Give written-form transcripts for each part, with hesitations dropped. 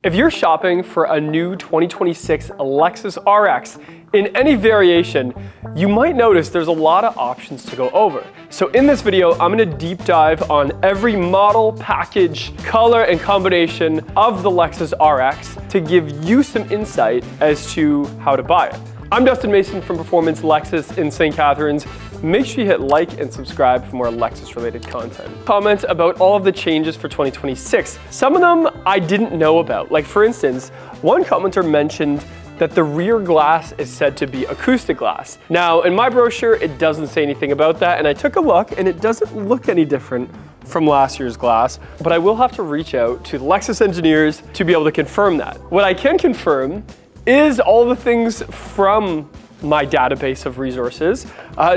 If you're shopping for a new 2026 Lexus RX in any variation, you might notice there's a lot of options to go over. So in this video, I'm gonna deep dive on every model, package, color, and combination of the Lexus RX to give you some insight as to how to buy it. I'm Dustin Mason from Performance Lexus in St. Catharines. Make sure you hit like and subscribe for more Lexus related content. Comment about all of the changes for 2026. Some of them I didn't know about. Like for instance, one commenter mentioned that the rear glass is said to be acoustic glass. Now in my brochure, it doesn't say anything about that, and I took a look and it doesn't look any different from last year's glass, but I will have to reach out to the Lexus engineers to be able to confirm that. What I can confirm is all the things from my database of resources,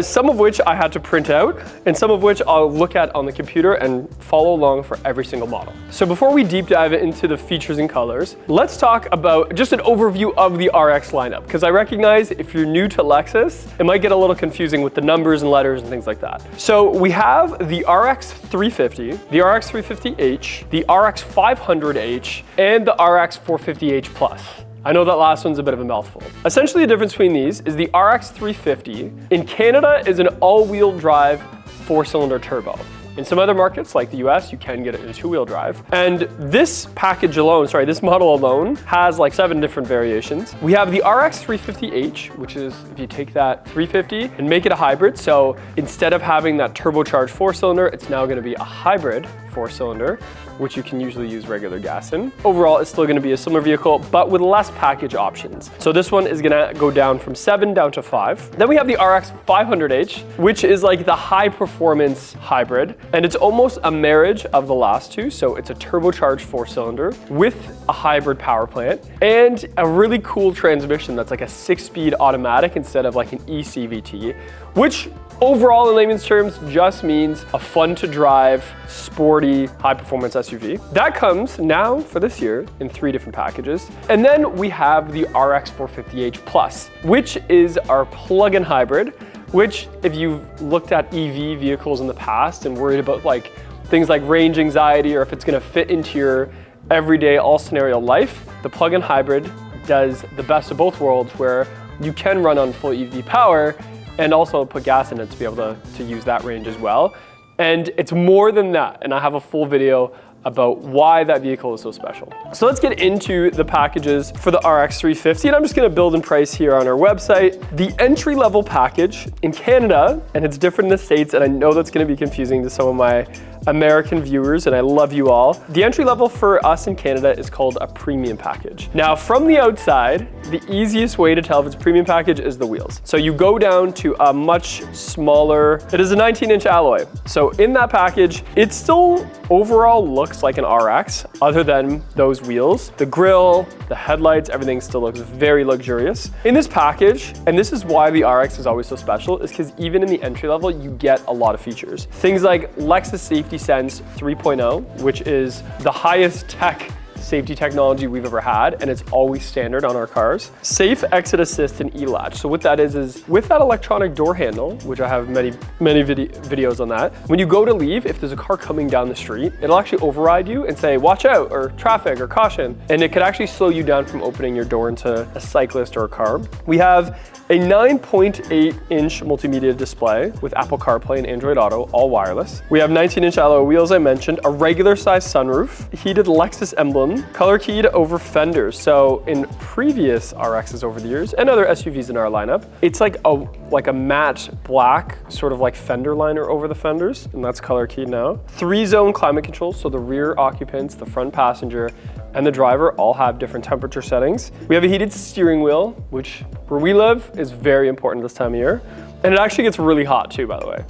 some of which I had to print out, and some of which I'll look at on the computer and follow along for every single model. So before we deep dive into the features and colors, let's talk about just an overview of the RX lineup, because I recognize if you're new to Lexus, it might get a little confusing with the numbers and letters and things like that. So we have the RX 350, the RX 350H, the RX 500H, and the RX 450H Plus. I know that last one's a bit of a mouthful. Essentially, the difference between these is the RX 350 in Canada is an all-wheel drive 4-cylinder turbo. In some other markets, like the US, you can get it in 2-wheel drive. And this package alone, this model alone, has like 7 different variations. We have the RX 350H, which is, if you take that 350 and make it a hybrid, so instead of having that turbocharged 4-cylinder, it's now gonna be a hybrid 4-cylinder, which you can usually use regular gas in. Overall, it's still gonna be a similar vehicle, but with less package options. So this one is gonna go down from 7 down to 5. Then we have the RX 500H, which is like the high performance hybrid. And it's almost a marriage of the last two. So it's a turbocharged 4-cylinder with a hybrid power plant and a really cool transmission that's like a 6-speed automatic instead of like an eCVT, which overall in layman's terms just means a fun to drive, sporty, high performance SUV. That comes now for this year in 3 different packages. And then we have the RX 450H Plus, which is our plug-in hybrid, which if you've looked at EV vehicles in the past and worried about like things like range anxiety or if it's gonna fit into your everyday all scenario life, the plug-in hybrid does the best of both worlds where you can run on full EV power and also put gas in it to be able to use that range as well. And it's more than that, and I have a full video about why that vehicle is so special. So let's get into the packages for the RX 350, and I'm just gonna build and price here on our website. The entry-level package in Canada, and it's different in the States, and I know that's gonna be confusing to some of my American viewers, and I love you all. The entry level for us in Canada is called a premium package. Now, from the outside, the easiest way to tell if it's a premium package is the wheels. So you go down to a much smaller, it is a 19-inch alloy. So in that package, it still overall looks like an RX, other than those wheels. The grille, the headlights, everything still looks very luxurious. In this package, and this is why the RX is always so special, is because even in the entry level, you get a lot of features. Things like Lexus Safety Sense 3.0, which is the highest tech safety technology we've ever had, and it's always standard on our cars. Safe exit assist and e-latch. So what that is with that electronic door handle, which I have many videos on that, when you go to leave, if there's a car coming down the street, it'll actually override you and say, watch out, or traffic, or caution. And it could actually slow you down from opening your door into a cyclist or a car. We have a 9.8-inch multimedia display with Apple CarPlay and Android Auto, all wireless. We have 19-inch alloy wheels, I mentioned, a regular size sunroof, heated Lexus emblem, color keyed over fenders. So in previous RXs over the years, and other SUVs in our lineup, it's like a matte black, sort of like fender liner over the fenders, and that's color keyed now. 3-zone climate control, so the rear occupants, the front passenger, and the driver all have different temperature settings. We have a heated steering wheel, which where we live is very important this time of year. And it actually gets really hot too, by the way,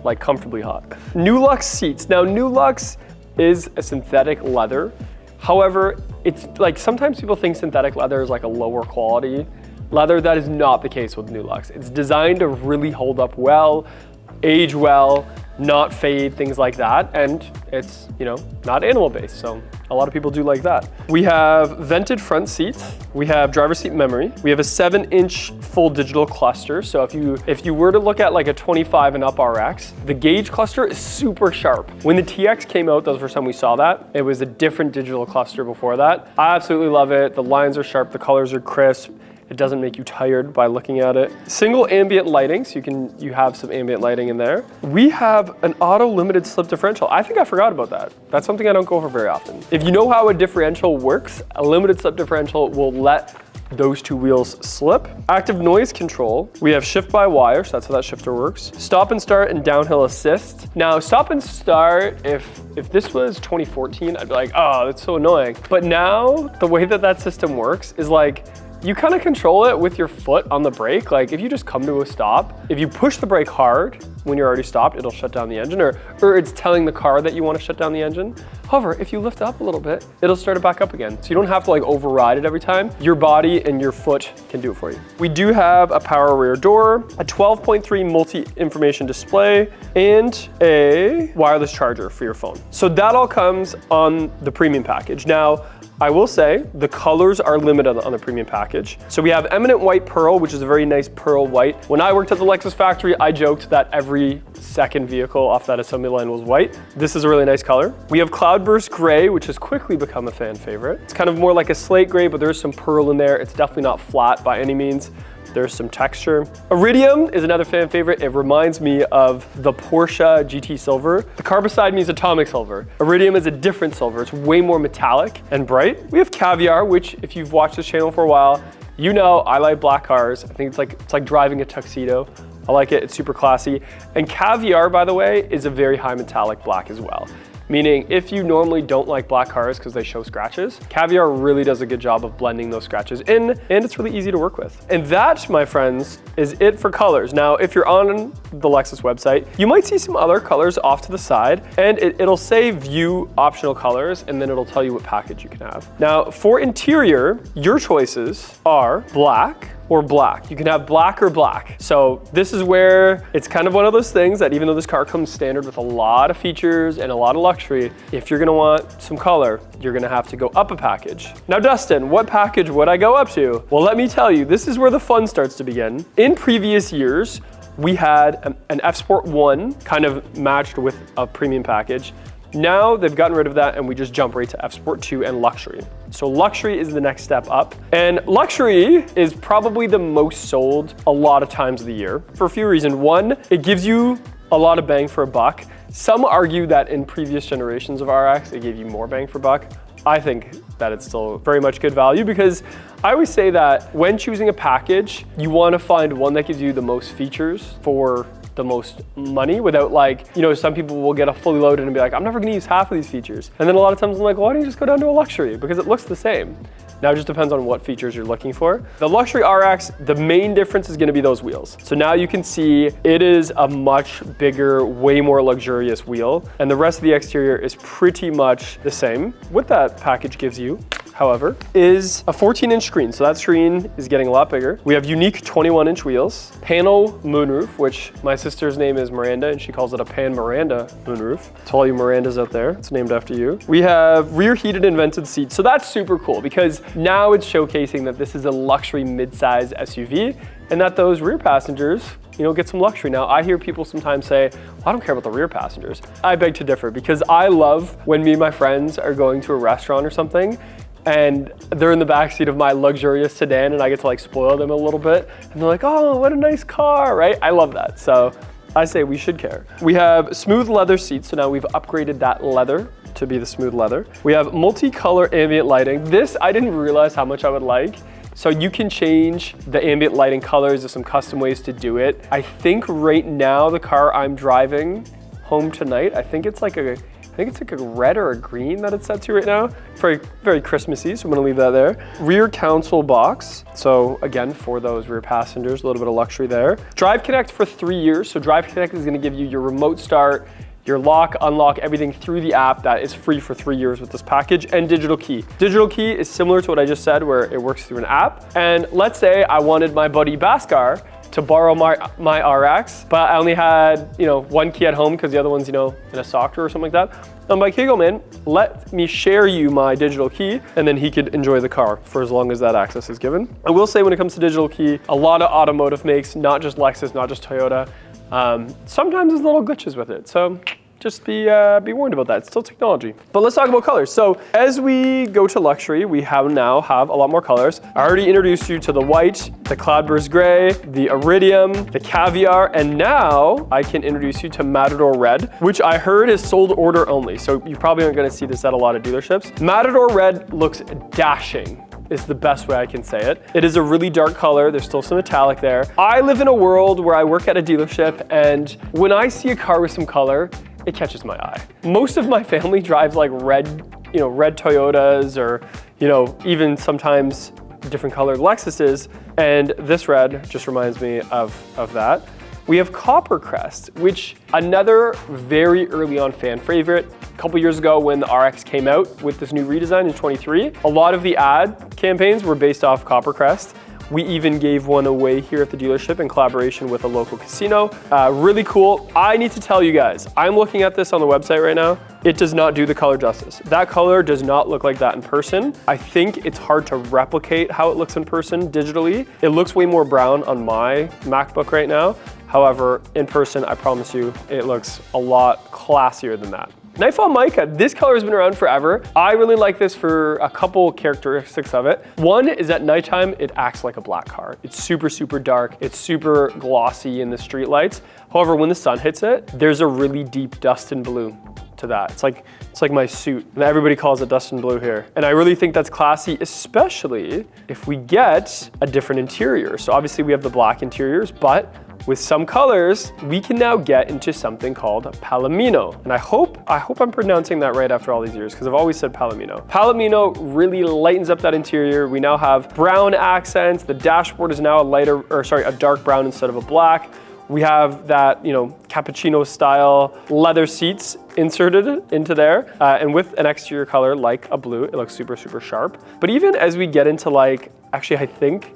like comfortably hot. Nulux seats. Now Nulux is a synthetic leather. However, it's like sometimes people think synthetic leather is like a lower quality leather. That is not the case with Nulux. It's designed to really hold up well, age well, not fade, things like that. And it's, not animal based. So A lot of people do like that. We have vented front seats. We have driver's seat memory. We have a 7-inch full digital cluster. So if you were to look at like a 25 and up RX, the gauge cluster is super sharp. When the TX came out, that was the first time we saw that. It was a different digital cluster before that. I absolutely love it. The lines are sharp, the colors are crisp. It doesn't make you tired by looking at it. Single ambient lighting, so you have some ambient lighting in there. We have an auto limited slip differential. I think I forgot about that. That's something I don't go over very often. If you know how a differential works, a limited slip differential will let those two wheels slip. Active noise control. We have shift by wire, so that's how that shifter works. Stop and start and downhill assist. Now, stop and start, if this was 2014, I'd be like, oh, that's so annoying. But now, the way that system works is like, you kind of control it with your foot on the brake. Like if you just come to a stop, if you push the brake hard when you're already stopped, it'll shut down the engine, or it's telling the car that you want to shut down the engine. However, if you lift up a little bit, it'll start it back up again. So you don't have to like override it every time. Your body and your foot can do it for you. We do have a power rear door, a 12.3 multi-information display, and a wireless charger for your phone. So that all comes on the premium package. Now, I will say the colors are limited on the premium package. So we have Eminent White Pearl, which is a very nice pearl white. When I worked at the Lexus factory, I joked that every second vehicle off that assembly line was white. This is a really nice color. We have Cloudburst Gray, which has quickly become a fan favorite. It's kind of more like a slate gray, but there's some pearl in there. It's definitely not flat by any means. There's some texture. Iridium is another fan favorite. It reminds me of the Porsche GT Silver. The car beside me is Atomic Silver. Iridium is a different silver. It's way more metallic and bright. We have Caviar, which if you've watched this channel for a while, you know I like black cars. I think it's like driving a tuxedo. I like it, it's super classy. And Caviar, by the way, is a very high metallic black as well. Meaning if you normally don't like black cars because they show scratches, Caviar really does a good job of blending those scratches in, and it's really easy to work with. And that, my friends, is it for colors. Now, if you're on the Lexus website, you might see some other colors off to the side, and it'll say view optional colors, and then it'll tell you what package you can have. Now, for interior, your choices are black or black. You can have black or black. So this is where it's kind of one of those things that even though this car comes standard with a lot of features and a lot of luxury, if you're gonna want some color, you're gonna have to go up a package. Now, Dustin, what package would I go up to? Well, let me tell you, this is where the fun starts to begin. In previous years, we had an F Sport 1 kind of matched with a premium package. Now they've gotten rid of that and we just jump right to F Sport 2 and Luxury. So Luxury is the next step up. And Luxury is probably the most sold a lot of times of the year for a few reasons. One, it gives you a lot of bang for a buck. Some argue that in previous generations of RX, it gave you more bang for buck. I think that it's still very much good value because I always say that when choosing a package, you want to find one that gives you the most features for the most money without like, you know, some people will get a fully loaded and be like, I'm never gonna use half of these features. And then a lot of times I'm like, why don't you just go down to a Luxury? Because it looks the same. Now it just depends on what features you're looking for. The Luxury RX, the main difference is gonna be those wheels. So now you can see it is a much bigger, way more luxurious wheel. And the rest of the exterior is pretty much the same. What that package gives you, however, is a 14-inch screen. So that screen is getting a lot bigger. We have unique 21-inch wheels, panel moonroof, which my sister's name is Miranda and she calls it a Pan Miranda moonroof. To all you Mirandas out there, it's named after you. We have rear heated and vented seats. So that's super cool because now it's showcasing that this is a luxury mid-size SUV and that those rear passengers, you know, get some luxury. Now, I hear people sometimes say, well, I don't care about the rear passengers. I beg to differ because I love when me and my friends are going to a restaurant or something and they're in the backseat of my luxurious sedan and I get to like spoil them a little bit. And they're like, oh, what a nice car, right? I love that. So I say we should care. We have smooth leather seats. So now we've upgraded that leather to be the smooth leather. We have multicolor ambient lighting. This, I didn't realize how much I would like. So you can change the ambient lighting colors. There's some custom ways to do it. I think right now the car I'm driving home tonight, I think it's like a red or a green that it's set to right now. Very, very Christmassy, so I'm gonna leave that there. Rear console box. So again, for those rear passengers, a little bit of luxury there. Drive Connect for 3 years. So Drive Connect is gonna give you your remote start, your lock, unlock, everything through the app. That is free for 3 years with this package, and digital key. Digital key is similar to what I just said, where it works through an app. And let's say I wanted my buddy Bhaskar to borrow my RX, but I only had, one key at home because the other one's, in a sock drawer or something like that. I'm like, here you go, man, let me share you my digital key, and then he could enjoy the car for as long as that access is given. I will say when it comes to digital key, a lot of automotive makes, not just Lexus, not just Toyota, sometimes there's little glitches with it. So just be warned about that. It's still technology. But let's talk about colors. So as we go to luxury, we now have a lot more colors. I already introduced you to the white, the cloudburst gray, the iridium, the caviar, and now I can introduce you to Matador Red, which I heard is sold order only. So you probably aren't gonna see this at a lot of dealerships. Matador Red looks dashing. Is the best way I can say it. It is a really dark color. There's still some metallic there. I live in a world where I work at a dealership, and when I see a car with some color, it catches my eye. Most of my family drives like red Toyotas, or even sometimes different colored Lexuses, and this red just reminds me of that. We have Copper Crest, which another very early on fan favorite. A couple years ago when the RX came out with this new redesign in 23, a lot of the ad campaigns were based off Copper Crest. We even gave one away here at the dealership in collaboration with a local casino. Really cool. I need to tell you guys, I'm looking at this on the website right now. It does not do the color justice. That color does not look like that in person. I think it's hard to replicate how it looks in person digitally. It looks way more brown on my MacBook right now. However, in person, I promise you, it looks a lot classier than that. Nightfall Mica, this color has been around forever. I really like this for a couple characteristics of it. One is at nighttime, it acts like a black car. It's super, super dark. It's super glossy in the street lights. However, when the sun hits it, there's a really deep dustin blue to that. It's like my suit, and everybody calls it dustin blue here. And I really think that's classy, especially if we get a different interior. So obviously we have the black interiors, but with some colors, we can now get into something called Palomino. And I hope I'm pronouncing that right after all these years, because I've always said Palomino. Palomino really lightens up that interior. We now have brown accents. The dashboard is now a dark brown instead of a black. We have that, cappuccino style leather seats inserted into there. And with an exterior color like a blue, it looks super, super sharp. But even as we get into actually, I think,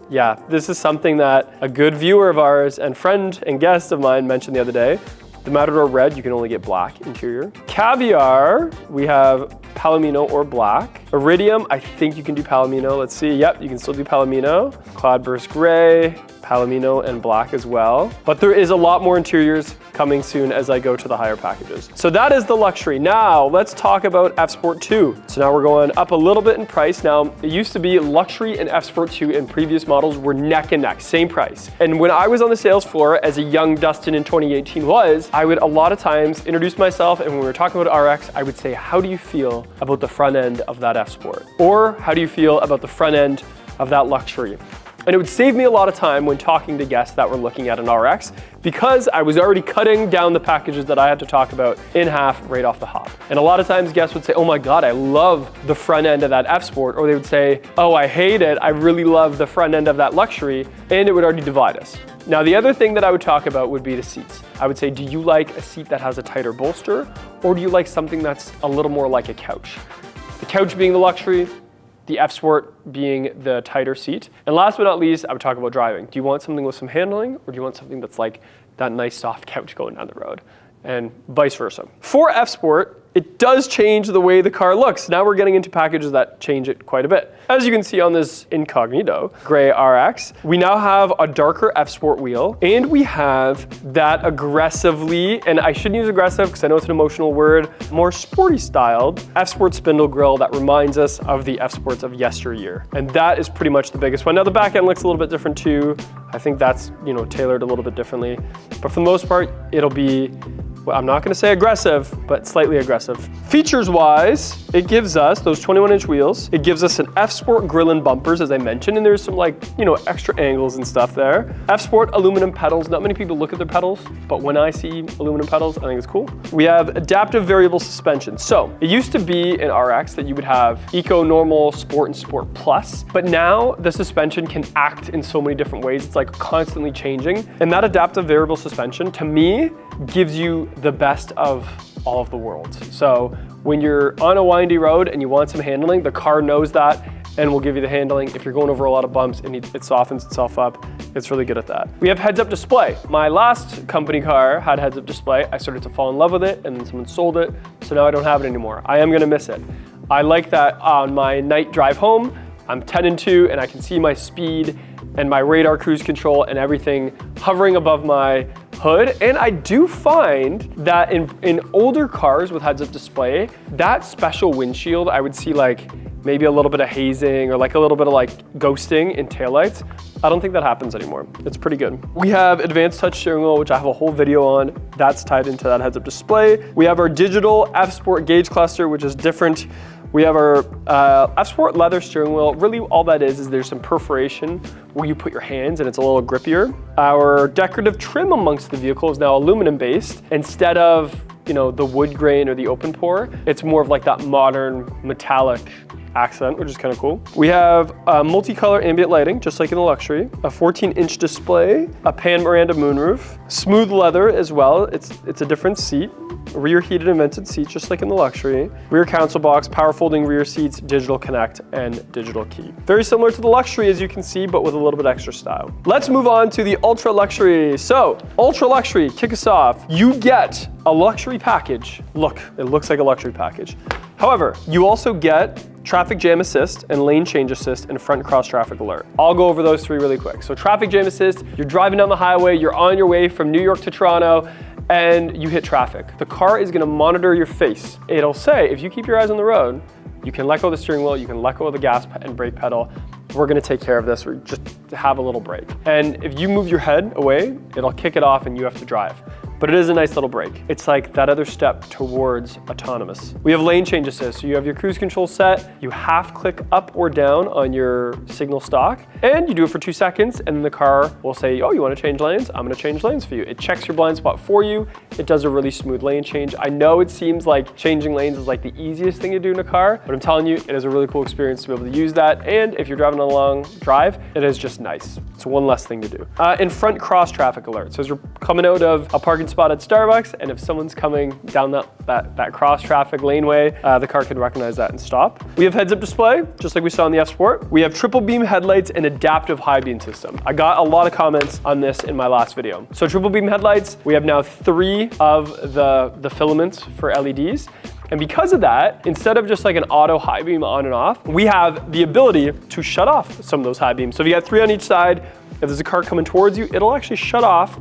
this is something that a good viewer of ours and friend and guest of mine mentioned the other day. The Matador Red, you can only get black interior. Caviar, we have Palomino or black. Iridium, I think you can do Palomino. Let's see, yep, you can still do Palomino. Cloudburst Gray, Palomino and black as well. But there is a lot more interiors coming soon as I go to the higher packages. So that is the luxury. Now let's talk about F-Sport 2. So now we're going up a little bit in price. Now it used to be luxury and F-Sport 2 in previous models were neck and neck, same price. And when I was on the sales floor as a young Dustin in 2018 I would a lot of times introduce myself, and when we were talking about RX, I would say, how do you feel about the front end of that F-Sport? Or how do you feel about the front end of that luxury? And it would save me a lot of time when talking to guests that were looking at an RX, because I was already cutting down the packages that I had to talk about in half right off the hop. And a lot of times guests would say, oh my God, I love the front end of that F-Sport. Or they would say, oh, I hate it. I really love the front end of that luxury. And it would already divide us. Now, the other thing that I would talk about would be the seats. I would say, do you like a seat that has a tighter bolster? Or do you like something that's a little more like a couch? The couch being the luxury, the F-Sport being the tighter seat. And last but not least, I would talk about driving. Do you want something with some handling, or do you want something that's like that nice soft couch going down the road? And vice versa. For F-Sport, it does change the way the car looks. Now we're getting into packages that change it quite a bit. As you can see on this incognito gray RX, we now have a darker F-Sport wheel, and we have that aggressively, and I shouldn't use aggressive because I know it's an emotional word, more sporty styled F-Sport spindle grille that reminds us of the F-Sports of yesteryear. And that is pretty much the biggest one. Now the back end looks a little bit different too. I think that's, tailored a little bit differently. But for the most part, it'll be, well, I'm not gonna say aggressive, but slightly aggressive. Features-wise, it gives us those 21-inch wheels. It gives us an F-Sport grille and bumpers, as I mentioned, and there's some extra angles and stuff there. F-Sport aluminum pedals. Not many people look at their pedals, but when I see aluminum pedals, I think it's cool. We have adaptive variable suspension. So it used to be in RX that you would have Eco, Normal, Sport, and Sport Plus, but now the suspension can act in so many different ways. It's like constantly changing. And that adaptive variable suspension, to me, gives you the best of all of the worlds. So when you're on a windy road and you want some handling, the car knows that and will give you the handling. If you're going over a lot of bumps and it softens itself up, It's really good at that. We have heads-up display. My last company car had heads-up display. I started to fall in love with it, and then someone sold it, so now I don't have it anymore. I am gonna miss it. I like that on my night drive home, I'm 10 and 2, and I can see my speed and my radar cruise control and everything hovering above my hood. And I do find that in older cars with heads-up display, that special windshield, I would see like maybe a little bit of hazing or like a little bit of like ghosting in taillights. I don't think that happens anymore. It's pretty good. We have advanced touch steering wheel, which I have a whole video on. That's tied into that heads-up display. We have our digital F-Sport gauge cluster, which is different. We have our F-Sport leather steering wheel. Really all that is there's some perforation where you put your hands and it's a little grippier. Our decorative trim amongst the vehicle is now aluminum based. Instead of, you know, the wood grain or the open pore, it's more of like that modern metallic accent, which is kind of cool. We have multicolor ambient lighting, just like in the luxury, a 14-inch display, a pan Miranda moonroof, smooth leather as well. It's a different seat, rear heated and vented seats, just like in the luxury, rear console box, power folding rear seats, digital connect, and digital key. Very similar to the luxury, as you can see, but with a little bit extra style. Let's move on to the ultra luxury. So, ultra luxury, kick us off. You get a luxury package. Look, it looks like a luxury package. However, you also get traffic jam assist and lane change assist and front cross traffic alert. I'll go over those three really quick. So traffic jam assist, you're driving down the highway, you're on your way from New York to Toronto, and you hit traffic. The car is gonna monitor your face. It'll say, if you keep your eyes on the road, you can let go of the steering wheel, you can let go of the gas and brake pedal. We're gonna take care of this, or just have a little break. And if you move your head away, it'll kick it off and you have to drive. But it is a nice little break. It's like that other step towards autonomous. We have lane change assist. So you have your cruise control set, you half click up or down on your signal stalk, and you do it for 2 seconds, and then the car will say, oh, you wanna change lanes? I'm gonna change lanes for you. It checks your blind spot for you. It does a really smooth lane change. I know it seems like changing lanes is like the easiest thing to do in a car, but I'm telling you, it is a really cool experience to be able to use that. And if you're driving on a long drive, it is just nice. It's one less thing to do. In front cross traffic alert. So as you're coming out of a parking spot at Starbucks, and if someone's coming down that cross traffic laneway, the car can recognize that and stop. We have heads-up display, just like we saw in the F-Sport. We have triple beam headlights and adaptive high beam system. I got a lot of comments on this in my last video. So triple beam headlights, we have now 3 of the filaments for LEDs. And because of that, instead of just like an auto high beam on and off, we have the ability to shut off some of those high beams. So if you got 3 on each side, if there's a car coming towards you, it'll actually shut off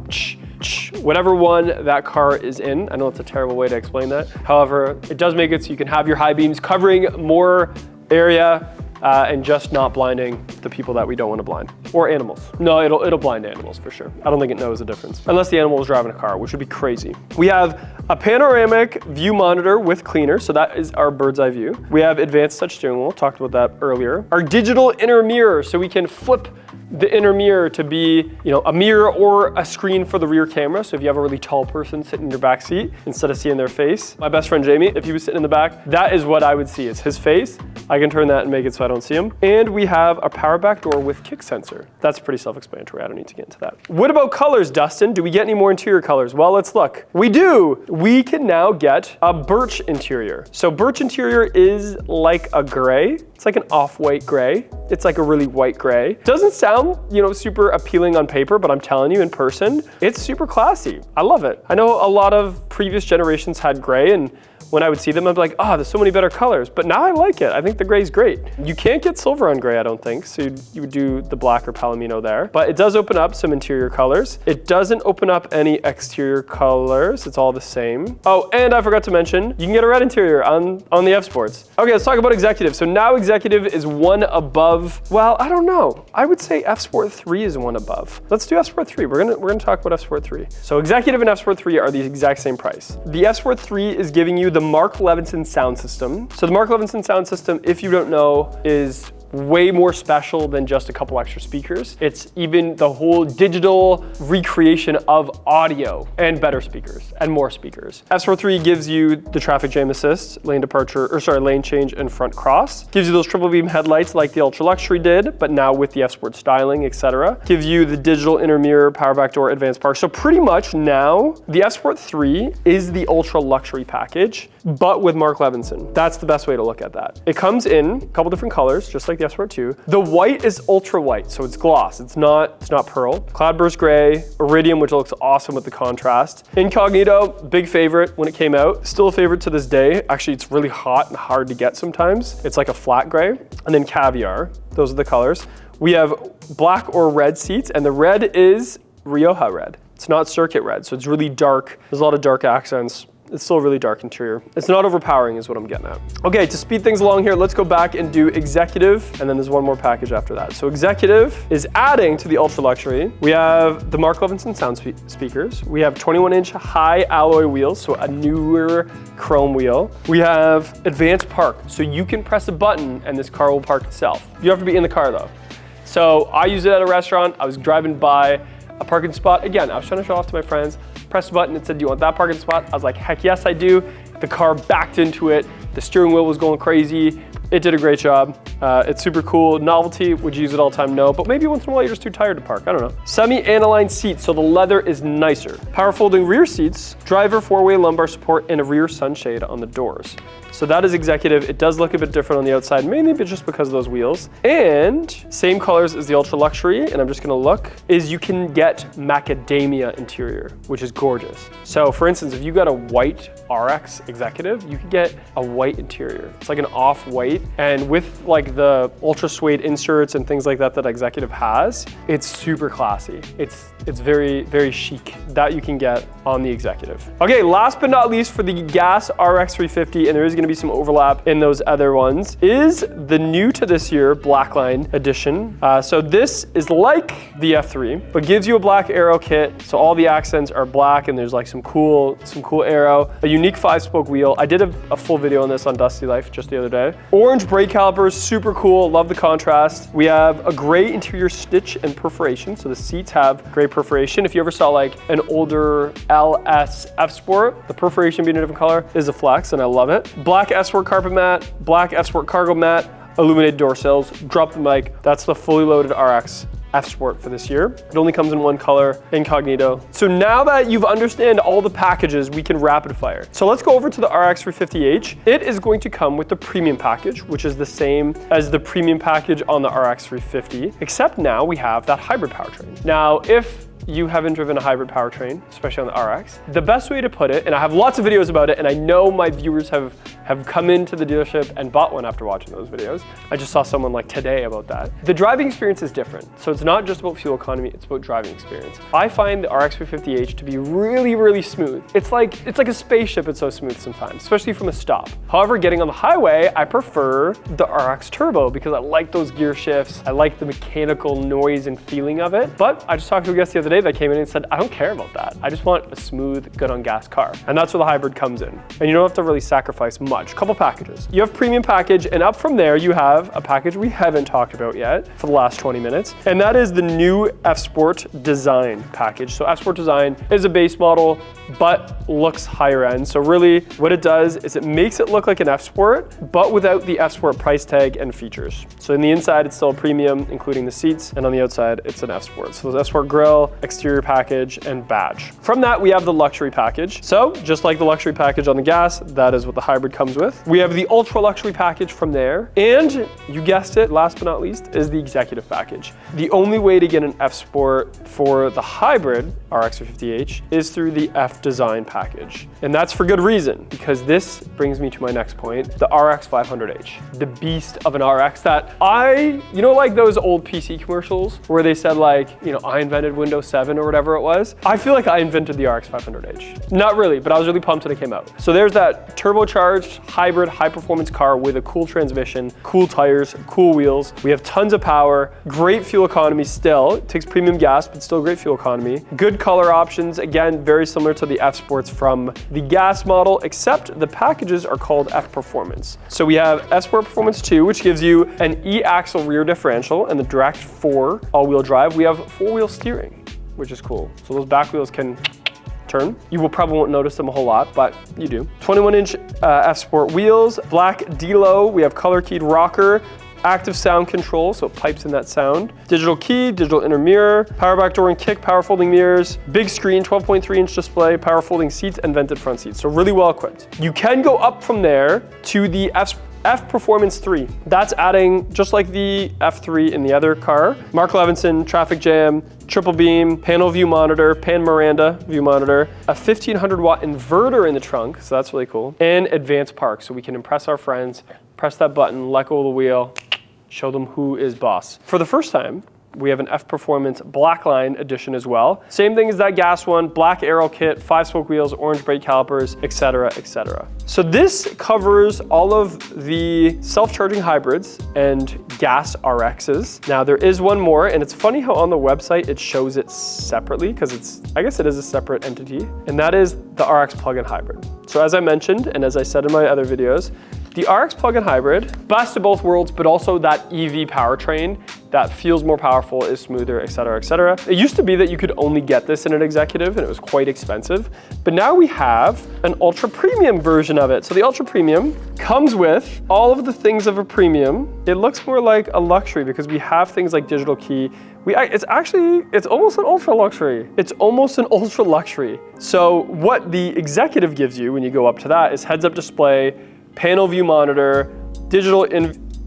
whatever one that car is in. I know it's a terrible way to explain that. However, it does make it so you can have your high beams covering more area and just not blinding the people that we don't want to blind. Or animals. No, it'll blind animals for sure. I don't think it knows the difference. Unless the animal is driving a car, which would be crazy. We have a panoramic view monitor with cleaner, so that is our bird's eye view. We have advanced touch steering wheel, talked about that earlier. Our digital inner mirror, so we can flip the inner mirror to be, you know, a mirror or a screen for the rear camera. So if you have a really tall person sitting in your back seat, instead of seeing their face. My best friend Jamie, if he was sitting in the back, that is what I would see, is his face. I can turn that and make it so I don't see him. And we have a power back door with kick sensor. That's pretty self-explanatory. I don't need to get into that. What about colors, Dustin? Do we get any more interior colors? Well, let's look. We do. We can now get a birch interior. So birch interior is like a gray. It's like an off-white gray. It's like a really white gray. Doesn't sound, you know, super appealing on paper, but I'm telling you, in person, it's super classy. I love it. I know a lot of previous generations had gray, and when I would see them, I'd be like, oh, there's so many better colors. But now I like it. I think the gray's great. You can't get silver on gray, I don't think. So you would do the black or palomino there. But it does open up some interior colors. It doesn't open up any exterior colors. It's all the same. Oh, and I forgot to mention, you can get a red interior on the F-Sports. Okay, let's talk about executive. So now executive is one above, well, I don't know. I would say F-Sport 3 is one above. Let's do F-Sport 3. We're gonna talk about F-Sport 3. So executive and F-Sport 3 are the exact same price. The F-Sport 3 is giving you the Mark Levinson sound system. So the Mark Levinson sound system, if you don't know, is way more special than just a couple extra speakers. It's even the whole digital recreation of audio and better speakers and more speakers. F-Sport 3 gives you the traffic jam assist, lane change and front cross. Gives you those triple beam headlights like the Ultra Luxury did, but now with the F-Sport styling, etc. Gives you the digital inner mirror, power back door, advanced park. So pretty much now, the F-Sport 3 is the Ultra Luxury package. but with Mark Levinson. That's the best way to look at that. It comes in a couple different colors, just like the F Sport 2. The white is ultra white, so it's gloss. It's not pearl. Cloudburst gray, iridium, which looks awesome with the contrast. Incognito, big favorite when it came out. Still a favorite to this day. Actually, it's really hot and hard to get sometimes. It's like a flat gray. And then caviar, those are the colors. We have black or red seats, and the red is Rioja red. It's not circuit red, so it's really dark. There's a lot of dark accents. It's still a really dark interior. It's not overpowering is what I'm getting at. Okay, to speed things along here, let's go back and do executive, and then there's one more package after that. So executive is adding to the ultra luxury. We have the Mark Levinson sound speakers. We have 21-inch high alloy wheels, so a newer chrome wheel. We have advanced park, so you can press a button and this car will park itself. You have to be in the car though. So I used it at a restaurant. I was driving by a parking spot. Again, I was trying to show off to my friends. Pressed the button, it said, do you want that parking spot? I was like, heck yes, I do. The car backed into it. The steering wheel was going crazy. It did a great job. It's super cool. Novelty, would you use it all the time? No, but maybe once in a while you're just too tired to park. I don't know. Semi-aniline seats, so the leather is nicer. Power folding rear seats, driver four-way lumbar support, and a rear sunshade on the doors. So that is executive. It does look a bit different on the outside, mainly just because of those wheels. And same colors as the ultra luxury, and I'm just gonna look, is you can get macadamia interior, which is gorgeous. So for instance, if you got a white RX executive, you could get a white interior. It's like an off-white, and with like the ultra suede inserts and things like that that executive has, it's super classy. It's very, very chic. That you can get on the executive. Okay, last but not least for the gas RX 350, and there is gonna be some overlap in those other ones, is the new to this year Blackline edition. So this is like the F3, but gives you a black aero kit. So all the accents are black and there's like some cool aero, a unique 5-spoke wheel. I did a full video on this on Dusty Life just the other day. Orange brake calipers, super cool, love the contrast. We have a gray interior stitch and perforation. So the seats have gray perforation. If you ever saw like an older LS F Sport, the perforation being a different color is a flex and I love it. Black F Sport carpet mat, black F Sport cargo mat, illuminated door sills, drop the mic. That's the fully loaded RX F Sport for this year. It only comes in one color, incognito. So now that you've understand all the packages, we can rapid fire. So let's go over to the RX 350h. It is going to come with the premium package, which is the same as the premium package on the RX 350, except now we have that hybrid powertrain. Now, if you haven't driven a hybrid powertrain, especially on the RX, the best way to put it, and I have lots of videos about it, and I know my viewers have come into the dealership and bought one after watching those videos. I just saw someone like today about that. The driving experience is different. So it's not just about fuel economy, it's about driving experience. I find the RX 350h to be really, really smooth. It's like a spaceship, it's so smooth sometimes, especially from a stop. However, getting on the highway, I prefer the RX Turbo because I like those gear shifts. I like the mechanical noise and feeling of it. But I just talked to a guest the other day that came in and said, I don't care about that. I just want a smooth, good on gas car. And that's where the hybrid comes in. And you don't have to really sacrifice much. Couple packages. You have premium package, and up from there, you have a package we haven't talked about yet for the last 20 minutes. And that is the new F Sport Design package. So F Sport Design is a base model, but looks higher end. So really what it does is it makes it look like an F Sport, but without the F Sport price tag and features. So in the inside, it's still a premium, including the seats, and on the outside, it's an F Sport. So there's F Sport grille, exterior package, and badge. From that, we have the luxury package. So just like the luxury package on the gas, that is what the hybrid comes with. We have the ultra luxury package from there. And you guessed it, last but not least, is the executive package. The only way to get an F Sport for the hybrid RX 350h is through the F Design package. And that's for good reason, because this brings me to my next point, the RX 500h, the beast of an RX that you know, like those old PC commercials where they said like, you know, I invented Windows 7 or whatever it was. I feel like I invented the RX 500h. Not really, but I was really pumped when it came out. So there's that turbocharged hybrid high performance car with a cool transmission, cool tires, cool wheels. We have tons of power, great fuel economy still. It takes premium gas, but still great fuel economy. Good color options, again, very similar to the F Sports from the gas model, except the packages are called F Performance. So we have F Sport Performance 2, which gives you an E-axle rear differential and the direct 4 all-wheel drive. We have 4-wheel steering, which is cool. So those back wheels can turn. You will probably won't notice them a whole lot, but you do. 21-inch F Sport wheels, black D-Lo. We have color keyed rocker, active sound control, so it pipes in that sound. Digital key, digital inner mirror, power back door and kick, power folding mirrors, big screen, 12.3-inch display, power folding seats, and vented front seats. So really well equipped. You can go up from there to the F Performance 3. That's adding, just like the F3 in the other car, Mark Levinson, traffic jam, triple beam, panel view monitor, Pan Miranda view monitor, a 1500 watt inverter in the trunk, so that's really cool, and advanced park, so we can impress our friends, press that button, let go of the wheel, show them who is boss. For the first time, we have an F Performance Blackline edition as well. Same thing as that gas one, black aero kit, 5-spoke wheels, orange brake calipers, etc., etc. So this covers all of the self-charging hybrids and gas RXs. Now there is one more, and it's funny how on the website it shows it separately, because I guess it is a separate entity, and that is the RX plug-in hybrid. So as I mentioned, and as I said in my other videos, the RX plug-in hybrid, best of both worlds, but also that EV powertrain that feels more powerful, is smoother, etc., etc. It used to be that you could only get this in an executive, and it was quite expensive. But now we have an ultra premium version of it. So the ultra premium comes with all of the things of a premium. It looks more like a luxury because we have things like digital key. It's almost an ultra luxury. It's almost an ultra luxury. So what the executive gives you when you go up to that is heads-up display, panel view monitor, digital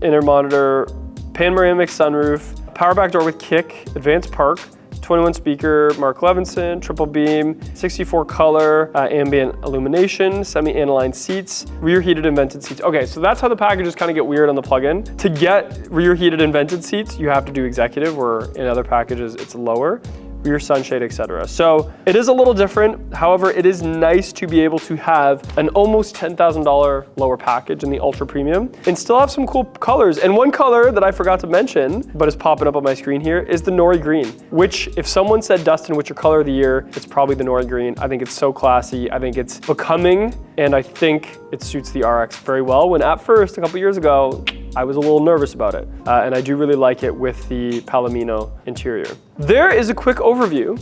inner monitor, panoramic sunroof, power back door with kick, advanced park, 21 speaker, Mark Levinson, triple beam, 64 color, ambient illumination, semi-aniline seats, rear heated and vented seats. Okay, so that's how the packages kind of get weird on the plug-in. To get rear heated and vented seats, you have to do executive, where in other packages it's lower. Rear sunshade, etc. So it is a little different. However, it is nice to be able to have an almost $10,000 lower package in the ultra premium and still have some cool colors. And one color that I forgot to mention, but is popping up on my screen here, is the Nori Green, which if someone said, Dustin, what's your color of the year? It's probably the Nori Green. I think it's so classy. I think it's becoming, and I think it suits the RX very well, when at first, a couple years ago, I was a little nervous about it. And I do really like it with the Palomino interior. There is a quick overview.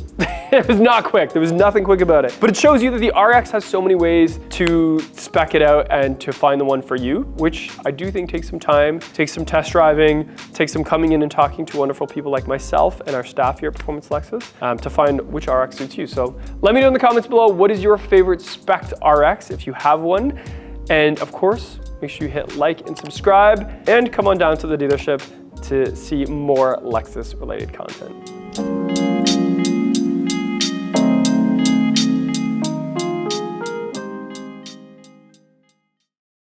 It was not quick, there was nothing quick about it. But it shows you that the RX has so many ways to spec it out and to find the one for you, which I do think takes some time, takes some test driving, takes some coming in and talking to wonderful people like myself and our staff here at Performance Lexus to find which RX suits you. So let me know in the comments below, what is your favorite spec'd RX if you have one? And of course, make sure you hit like and subscribe and come on down to the dealership to see more Lexus related content.